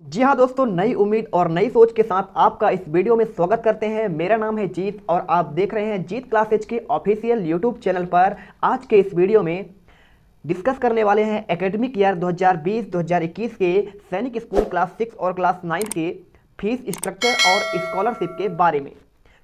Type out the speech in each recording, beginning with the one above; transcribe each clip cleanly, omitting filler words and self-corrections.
जी हाँ दोस्तों, नई उम्मीद और नई सोच के साथ आपका इस वीडियो में स्वागत करते हैं। मेरा नाम है जीत और आप देख रहे हैं जीत क्लासेज के ऑफिशियल यूट्यूब चैनल पर। आज के इस वीडियो में डिस्कस करने वाले हैं एकेडमिक ईयर 2020-2021 के सैनिक स्कूल क्लास 6 और क्लास 9 के फीस स्ट्रक्चर और स्कॉलरशिप के बारे में।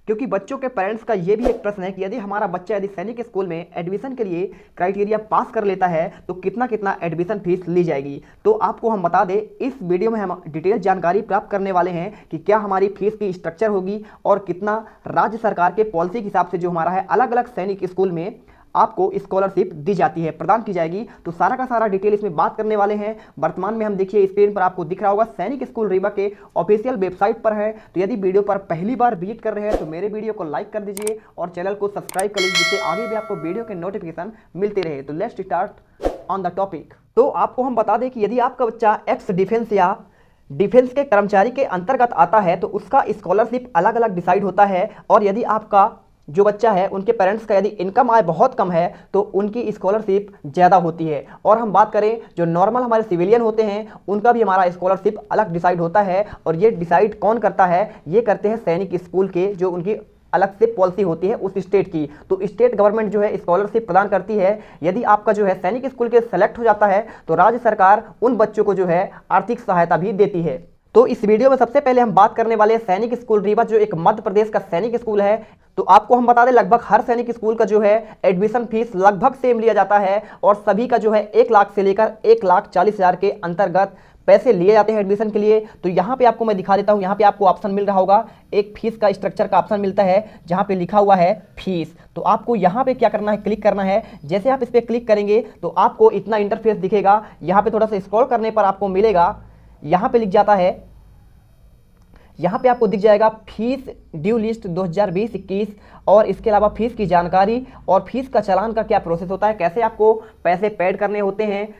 क्योंकि बच्चों के पेरेंट्स का ये भी एक प्रश्न है कि यदि हमारा बच्चा यदि सैनिक स्कूल में एडमिशन के लिए क्राइटेरिया पास कर लेता है तो कितना कितना एडमिशन फीस ली जाएगी। तो आपको हम बता दें, इस वीडियो में हम डिटेल जानकारी प्राप्त करने वाले हैं कि क्या हमारी फीस की स्ट्रक्चर होगी और कितना राज्य सरकार के पॉलिसी के हिसाब से जो हमारा है अलग अलग सैनिक स्कूल में आपको स्कॉलरशिप दी जाती है, प्रदान की जाएगी। तो सारा का सारा डिटेल इसमें बात करने वाले हैं। वर्तमान में हम देखिए स्क्रीन पर आपको दिख रहा होगा सैनिक स्कूल रीवा के ऑफिशियल वेबसाइट पर है। तो यदि वीडियो पर पहली बार विजिट कर रहे हैं तो मेरे वीडियो को लाइक कर दीजिए और चैनल को सब्सक्राइब कर लीजिए, जिससे आगे भी आपको वीडियो के नोटिफिकेशन मिलते रहे। तो let's start on the topic. तो आपको हम बता दें कि यदि आपका बच्चा एक्स डिफेंस या डिफेंस के कर्मचारी के अंतर्गत आता है तो उसका स्कॉलरशिप अलग अलग डिसाइड होता है। और यदि आपका जो बच्चा है उनके पेरेंट्स का यदि इनकम आय बहुत कम है तो उनकी स्कॉलरशिप ज़्यादा होती है। और हम बात करें जो नॉर्मल हमारे सिविलियन होते हैं उनका भी हमारा स्कॉलरशिप अलग डिसाइड होता है। और ये डिसाइड कौन करता है? ये करते हैं सैनिक स्कूल के, जो उनकी अलग से पॉलिसी होती है उस स्टेट की। तो स्टेट गवर्नमेंट जो है स्कॉलरशिप प्रदान करती है। यदि आपका जो है सैनिक स्कूल के सेलेक्ट हो जाता है तो राज्य सरकार उन बच्चों को जो है आर्थिक सहायता भी देती है। तो इस वीडियो में सबसे पहले हम बात करने वाले हैं सैनिक स्कूल रीवा, जो एक मध्य प्रदेश का सैनिक स्कूल है। तो आपको हम बता दें लगभग हर सैनिक स्कूल का जो है एडमिशन फीस लगभग सेम लिया जाता है और सभी का जो है 1 लाख से लेकर 1,40,000 के अंतर्गत पैसे लिए जाते हैं एडमिशन के लिए। तो यहाँ पे आपको मैं दिखा देता हूँ, यहाँ पे आपको ऑप्शन मिल रहा होगा, एक फीस का स्ट्रक्चर का ऑप्शन मिलता है जहाँ पे लिखा हुआ है फीस। तो आपको यहाँ पे क्या करना है, क्लिक करना है। जैसे आप इस पर क्लिक करेंगे तो आपको इतना इंटरफेस दिखेगा। यहाँ पे थोड़ा सा स्क्रॉल करने पर आपको मिलेगा, यहाँ पे लिख जाता है, यहाँ पे आपको दिख जाएगा फीस ड्यू लिस्ट 2020-21 और इसके अलावा फीस की जानकारी और फीस का चालान का क्या प्रोसेस होता है, कैसे आपको पैसे पेड करने होते हैं।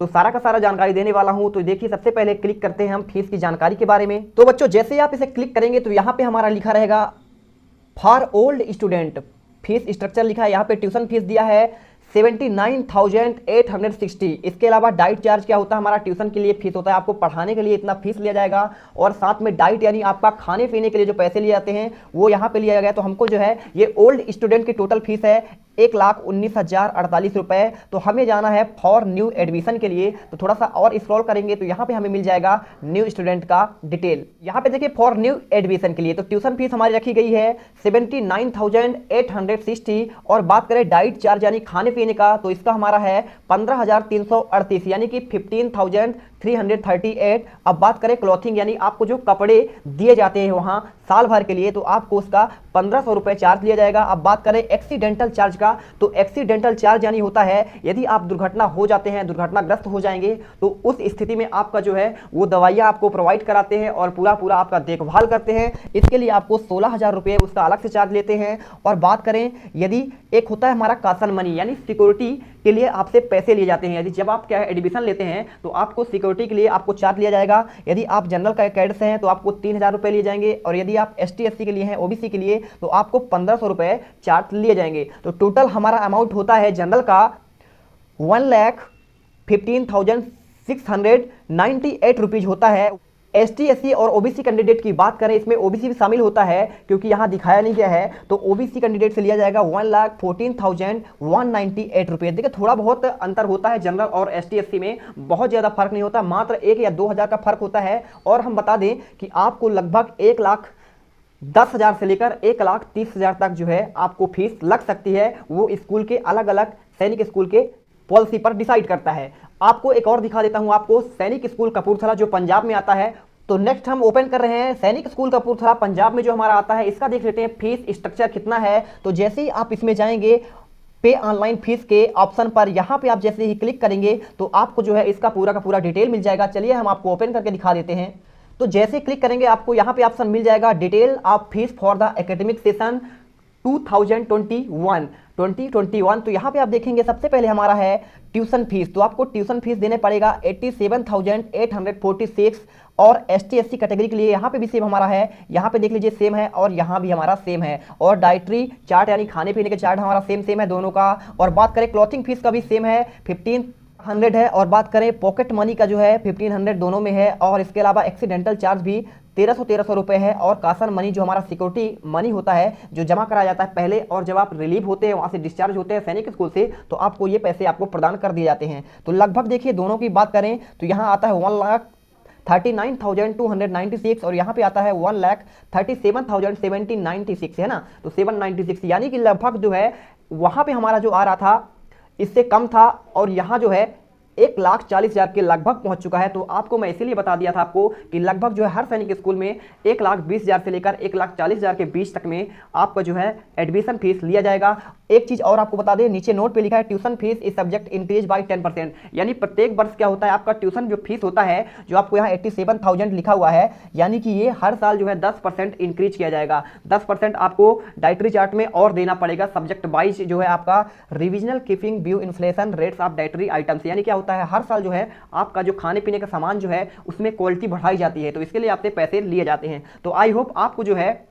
तो सारा का सारा जानकारी देने वाला हूं। तो देखिए सबसे पहले क्लिक करते हैं हम फीस की जानकारी के बारे में। तो बच्चों जैसे ही आप इसे क्लिक करेंगे तो यहाँ पे हमारा लिखा रहेगा for old student fees structure लिखा है। यहाँ पे ट्यूशन फीस दिया है 79,860। इसके अलावा डाइट चार्ज क्या होता है, हमारा ट्यूशन के लिए फीस होता है, आपको पढ़ाने के लिए इतना फीस लिया जाएगा। और साथ में डाइट यानी आपका खाने पीने के लिए जो पैसे लिए जाते हैं वो यहाँ पे लिया गया। तो हमको जो है ये ओल्ड स्टूडेंट की टोटल फीस है 1,19,048 रुपए। तो हमें जाना है फॉर न्यू एडमिशन के लिए। तो थोड़ा सा और स्क्रॉल करेंगे तो यहाँ पे हमें मिल जाएगा न्यू स्टूडेंट का डिटेल। यहाँ पे देखिए फॉर न्यू एडमिशन के लिए तो ट्यूशन फीस हमारी रखी गई है 79,860। और बात करें डाइट चार्ज यानी खाने पीने का तो इसका हमारा है 15,338 यानी कि 15,338। अब बात करें क्लॉथिंग यानी आपको जो कपड़े दिए जाते हैं वहाँ साल भर के लिए तो आपको उसका 1,500 रुपये चार्ज लिया जाएगा। अब बात करें एक्सीडेंटल चार्ज का तो एक्सीडेंटल चार्ज यानी होता है यदि आप दुर्घटना हो जाते हैं, दुर्घटनाग्रस्त हो जाएंगे तो उस स्थिति में आपका जो है वो दवाइयाँ आपको प्रोवाइड कराते हैं और पूरा पूरा आपका देखभाल करते हैं। इसके लिए आपको 16,000 रुपये उसका अलग से चार्ज लेते हैं। और बात करें यदि एक होता है हमारा कासन मनी यानी सिक्योरिटी के लिए आपसे पैसे लिए जाते हैं। यदि जब आप क्या है एडमिशन लेते हैं तो आपको सिक्योरिटी के लिए आपको चार्ज लिया जाएगा। यदि आप जनरल कैडेट से हैं तो आपको 3,000 रुपये लिए जाएंगे और यदि आप ST SC के लिए हैं OBC के लिए तो आपको 1,500 रुपये चार्ज लिए जाएंगे। तो टोटल हमारा अमाउंट होता है जनरल का 1,15,698 रुपीज़ होता है। ST SC और OBC कैंडिडेट की बात करें, इसमें OBC भी शामिल होता है क्योंकि यहाँ दिखाया नहीं गया है। तो OBC कैंडिडेट से लिया जाएगा 1,14,198 रुपये। देखिए थोड़ा बहुत अंतर होता है जनरल और ST SC में, बहुत ज़्यादा फर्क नहीं होता, मात्र 1 या 2,000 का फर्क होता है। और हम बता दें कि आपको लगभग 1,10,000 से लेकर 1,30,000 तक जो है आपको फीस लग सकती है। वो स्कूल के अलग अलग सैनिक स्कूल के पॉलिसी पर डिसाइड करता है। आपको एक और दिखा देता हूं, आपको सैनिक स्कूल कपूरथला जो पंजाब में आता है। तो नेक्स्ट हम ओपन कर रहे हैं सैनिक स्कूल कपूरथला पंजाब में जो हमारा आता है, इसका देख लेते हैं फीस स्ट्रक्चर कितना है। तो जैसे ही आप इसमें जाएंगे पे ऑनलाइन फीस के ऑप्शन पर, यहाँ पे आप जैसे ही क्लिक करेंगे तो आपको जो है इसका पूरा का पूरा डिटेल मिल जाएगा। चलिए हम आपको ओपन करके दिखा देते हैं। तो जैसे क्लिक करेंगे आपको यहाँ पे ऑप्शन मिल जाएगा detail of fees for the academic session 2021। तो यहाँ पे आप देखेंगे सबसे पहले हमारा है ट्यूशन फीस। तो आपको ट्यूशन फीस देने पड़ेगा 87,846 और ST SC कैटेगरी के लिए यहाँ पे भी सेम हमारा है, यहाँ पे देख लीजिए सेम है और यहाँ भी हमारा सेम है। और डाइटरी चार्ट यानी खाने पीने के चार्ट हमारा सेम है दोनों का। और बात करें क्लॉथिंग फीस का भी सेम है 100 है। और बात करें पॉकेट मनी का जो है 1500 दोनों में है। और इसके अलावा एक्सीडेंटल चार्ज भी 1300 रुपये है। और कासन मनी जो हमारा सिक्योरिटी मनी होता है जो जमा कराया जाता है पहले, और जब आप रिलीव होते हैं वहाँ से डिस्चार्ज होते हैं सैनिक स्कूल से, तो आपको ये पैसे आपको प्रदान कर दिए जाते हैं। तो लगभग देखिए दोनों की बात करें तो यहाँ आता है 1,39,296 और यहाँ पे आता है 1,37,796 है ना। तो 796 यानी कि लगभग जो है वहाँ पे हमारा जो आ रहा था इससे कम था, और यहाँ जो है 1,40,000 के लगभग पहुंच चुका है। तो आपको मैं इसीलिए बता दिया था आपको कि लगभग जो है हर सैनिक स्कूल में 1,20,000 से लेकर 1,40,000 के बीच तक में आपका जो है एडमिशन फीस लिया जाएगा। एक चीज़ और आपको बता दें, नीचे नोट पे लिखा है ट्यूशन फीस इस सब्जेक्ट इंक्रीज बाय 10%, यानी प्रत्येक वर्ष क्या होता है आपका ट्यूशन जो फीस होता है, जो आपको यहाँ 87,000 लिखा हुआ है, यानी कि ये हर साल जो है 10% इंक्रीज किया जाएगा। 10% आपको डाइटरी चार्ट में और देना पड़ेगा सब्जेक्ट वाइज, जो है आपका revisional keeping view inflation rates of dietary items, यानी क्या होता है हर साल जो है आपका जो खाने पीने का सामान जो है उसमें क्वालिटी बढ़ाई जाती है, तो इसके लिए आपसे पैसे लिए जाते हैं। तो आई होप आपको जो है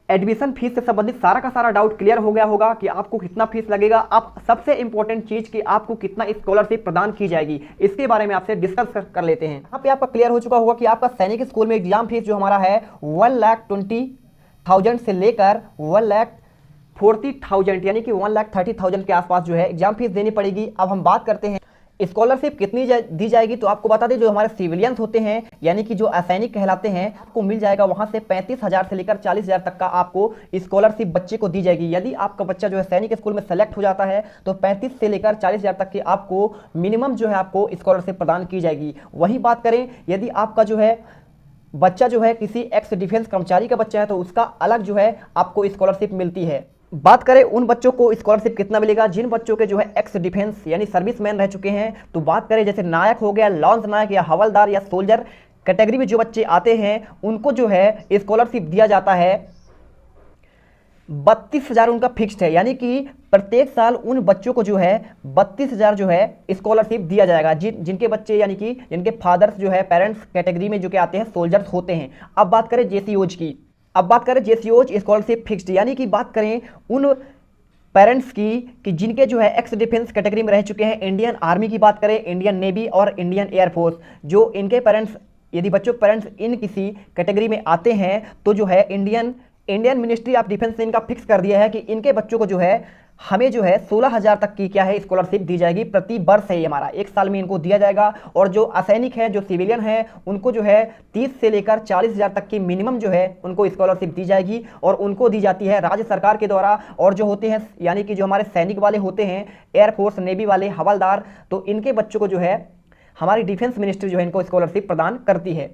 एडमिशन फीस से संबंधित सारा का सारा डाउट क्लियर हो गया होगा कि आपको कितना फीस लगेगा। अब सबसे इंपॉर्टेंट चीज कि आपको कितना स्कॉलरशिप प्रदान की जाएगी, इसके बारे में आपसे डिस्कस कर लेते हैं। यहाँ पे आपका क्लियर हो चुका होगा कि आपका सैनिक स्कूल में एग्जाम फीस जो हमारा है 1,20,000 से लेकर 1,40,000 यानी कि 1,30,000 के आसपास जो है एग्जाम फीस देनी पड़ेगी। अब हम बात करते हैं स्कॉलरशिप कितनी दी जाएगी, तो आपको बता दें जो हमारे सिविलियंस होते हैं यानी कि जो असैनिक कहलाते हैं, आपको मिल जाएगा वहां से 35,000 से लेकर 40,000 तक का आपको स्कॉलरशिप बच्चे को दी जाएगी। यदि आपका बच्चा जो है सैनिक स्कूल में सेलेक्ट हो जाता है तो 35 से लेकर 40,000 तक की आपको मिनिमम जो है आपको स्कॉलरशिप प्रदान की जाएगी। वही बात करें यदि आपका जो है बच्चा जो है किसी एक्स डिफेंस कर्मचारी का बच्चा है तो उसका अलग जो है आपको स्कॉलरशिप मिलती है। बात करें उन बच्चों को स्कॉलरशिप कितना मिलेगा जिन बच्चों के जो है एक्स डिफेंस यानी सर्विसमैन रह चुके हैं। तो बात करें जैसे नायक हो गया, लॉन्स नायक या हवलदार या सोल्जर कैटेगरी में जो बच्चे आते हैं उनको जो है स्कॉलरशिप दिया जाता है 32,000 उनका फिक्स्ड है, यानी कि प्रत्येक साल उन बच्चों को जो है 32,000 जो है स्कॉलरशिप दिया जाएगा जिनके बच्चे यानी कि जिनके फादर्स जो है पेरेंट्स कैटेगरी में जो के आते हैं सोल्जर्स होते हैं। अब बात करें जेसीओज की, स्कॉलरशिप फिक्स्ड, यानी कि बात करें उन पेरेंट्स की कि जिनके जो है एक्स डिफेंस कैटेगरी में रह चुके हैं। इंडियन आर्मी की बात करें, इंडियन नेवी और इंडियन एयरफोर्स, जो इनके पेरेंट्स यदि बच्चों के पेरेंट्स इन किसी कैटेगरी में आते हैं तो जो है इंडियन मिनिस्ट्री ऑफ डिफेंस ने इनका फिक्स कर दिया है कि इनके बच्चों को जो है हमें जो है 16,000 तक की क्या है स्कॉलरशिप दी जाएगी प्रति वर्ष है, ये हमारा एक साल में इनको दिया जाएगा। और जो असैनिक हैं जो सिविलियन हैं उनको जो है 30 से लेकर 40,000 तक की मिनिमम जो है उनको स्कॉलरशिप दी जाएगी, और उनको दी जाती है राज्य सरकार के द्वारा। और जो होते हैं यानी कि जो हमारे सैनिक वाले होते हैं, एयरफोर्स नेवी वाले हवलदार, तो इनके बच्चों को जो है हमारी डिफेंस मिनिस्ट्री जो है इनको स्कॉलरशिप प्रदान करती है।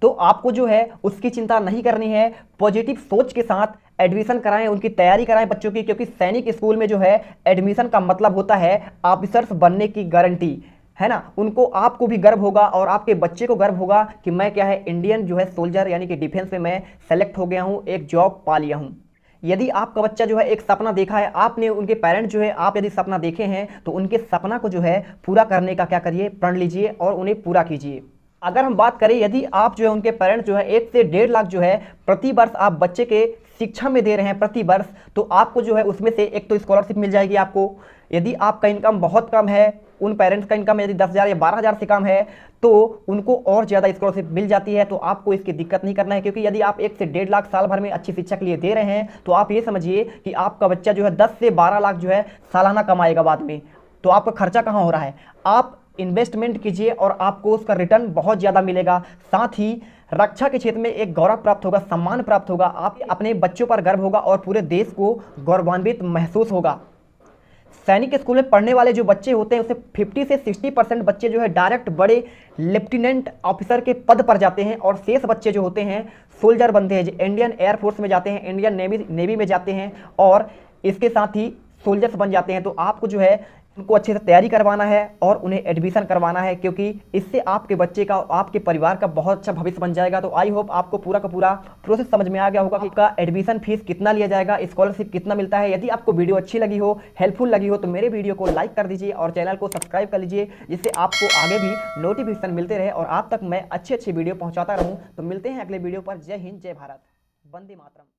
तो आपको जो है उसकी चिंता नहीं करनी है, पॉजिटिव सोच के साथ एडमिशन कराएं, उनकी तैयारी कराएं बच्चों की, क्योंकि सैनिक स्कूल में जो है एडमिशन का मतलब होता है ऑफिसर्स बनने की गारंटी है ना। उनको आपको भी गर्व होगा और आपके बच्चे को गर्व होगा कि मैं क्या है इंडियन जो है सोल्जर यानी कि डिफेंस में मैं सेलेक्ट हो गया हूँ, एक जॉब पा लिया हूँ। यदि आपका बच्चा जो है एक सपना देखा है, आपने उनके पेरेंट्स जो है आप यदि सपना देखे हैं तो उनके सपना को जो है पूरा करने का क्या करिए, प्रण लीजिए और उन्हें पूरा कीजिए। अगर हम बात करें यदि आप जो है उनके पेरेंट्स जो है 1 से 1.5 लाख जो है प्रति वर्ष आप बच्चे के शिक्षा में दे रहे हैं प्रति वर्ष, तो आपको जो है उसमें से एक तो स्कॉलरशिप मिल जाएगी आपको। यदि आपका इनकम बहुत कम है, उन पेरेंट्स का इनकम यदि 10,000 या 12,000 से कम है तो उनको और ज़्यादा स्कॉलरशिप मिल जाती है। तो आपको इसकी दिक्कत नहीं करना है, क्योंकि यदि आप 1 से 1.5 लाख साल भर में अच्छी शिक्षा के लिए दे रहे हैं तो आप ये समझिए कि आपका बच्चा जो है 10 से 12 लाख जो है सालाना कमाएगा बाद में। तो आपका खर्चा कहाँ हो रहा है, आप इन्वेस्टमेंट कीजिए और आपको उसका रिटर्न बहुत ज़्यादा मिलेगा। साथ ही रक्षा के क्षेत्र में एक गौरव प्राप्त होगा, सम्मान प्राप्त होगा, आप अपने बच्चों पर गर्व होगा और पूरे देश को गौरवान्वित महसूस होगा। सैनिक स्कूल में पढ़ने वाले जो बच्चे होते हैं उससे 50 से 60% बच्चे जो है डायरेक्ट बड़े लेफ्टिनेंट ऑफिसर के पद पर जाते हैं, और शेष बच्चे जो होते हैं सोल्जर बनते हैं, जो इंडियन एयरफोर्स में जाते हैं, इंडियन नेवी में जाते हैं और इसके साथ ही सोल्जर्स बन जाते हैं। तो आपको जो है उनको अच्छे से तैयारी करवाना है और उन्हें एडमिशन करवाना है, क्योंकि इससे आपके बच्चे का, आपके परिवार का बहुत अच्छा भविष्य बन जाएगा। तो आई होप आपको पूरा का पूरा प्रोसेस समझ में आ गया होगा कि आपका एडमिशन फीस कितना लिया जाएगा, स्कॉलरशिप कितना मिलता है। यदि आपको वीडियो अच्छी लगी हो, हेल्पफुल लगी हो, तो मेरे वीडियो को लाइक कर दीजिए और चैनल को सब्सक्राइब कर लीजिए, जिससे आपको आगे भी नोटिफिकेशन मिलते रहे और आप तक मैं अच्छे वीडियो पहुँचाता रहूँ। तो मिलते हैं अगले वीडियो पर। जय हिंद, जय भारत, वंदे मातरम।